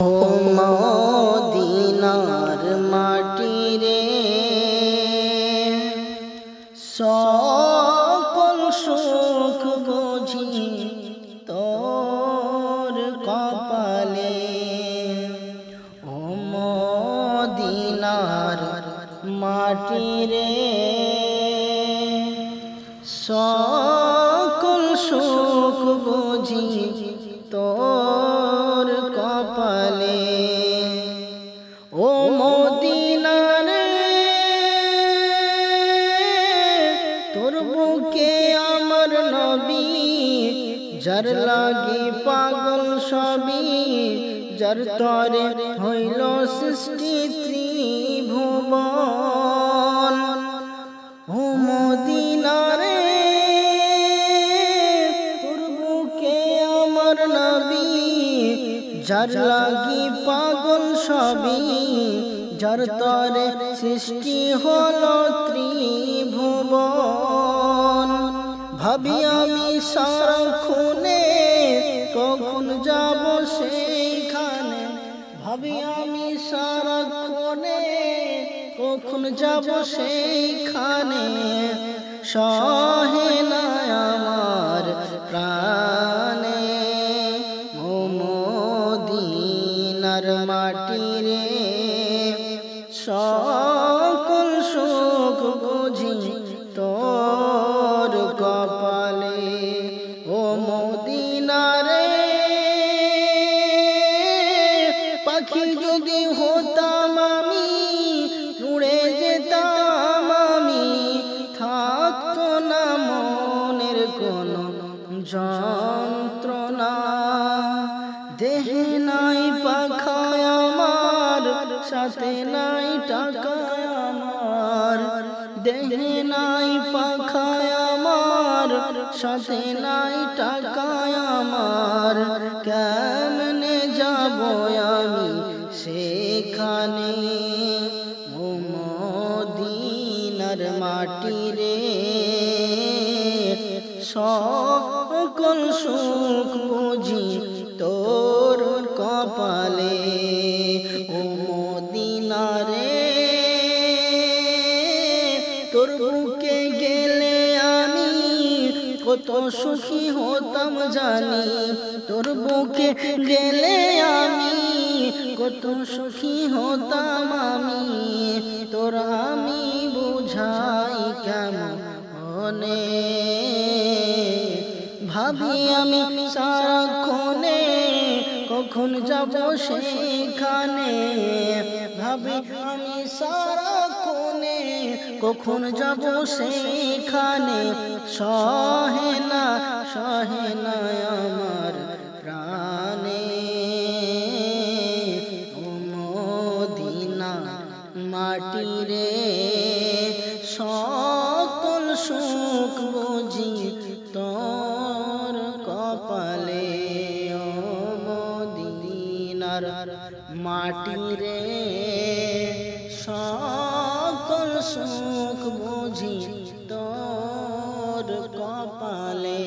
ও মদিনার মাটি রে, সকল সুখ বুঝি তোর কপালে। ও মদিনার মাটি রে, সকল সুখ বুঝি তোর কপালে। ও মদিনার তোর বুকে আমার নবী, যার লাগি পাগল সবই, যার তরে হইল সৃষ্টি ত্রিভুবন। ও মদিনার তোর বুকে আমার নবী, যার লাগি পাগল সবই, যার তরে সৃষ্টি হলো ত্রিভুবন। ভাবি আমি সারাক্ষণে কখন যাব সেইখানে, ভাবি আমি সারাক্ষণে কখন যাব সেইখানে। সহে না আমার প্রাণে। ও মদিনার মাটি রে, সকল সুখ বুঝি তোর কপালে। ও মদিনারে পাখি যদি হতাম আমি, উড়ে যেতাম আমি, থাকতো না মনের কোনো যন্ত্রণা। দেহে নাই পাখায় আমার, সাথে নাই টাকায় আমার, দেহে নাই পাখায় আমার, সাথে নাই টাকায় আমার। কেমনে যাব আমি সেখানে। ও মদিনার মাটি রে, সকল সুখ বুঝি তোর কপালে। ও মদিনারে তোর বুকে গেলে আমি কত সুখী হতাম জানি, তোর বুকে গেলে আমি কত সুখী হতাম আমি। তোর আমি বুঝাই কেমন মনে, ভাবি আমি সারাক্ষণে কখন যাব সেইখানে, ভাবি আমি সারাক্ষণে কখন যাব সেইখানে। সহে না আমার প্রাণে। ও মদিনা মাটি রে, সকল সুখ বুঝি তোর কপালে। ও মদিনার মাটি রে, সকল সুখ বুঝি তোর কপালে।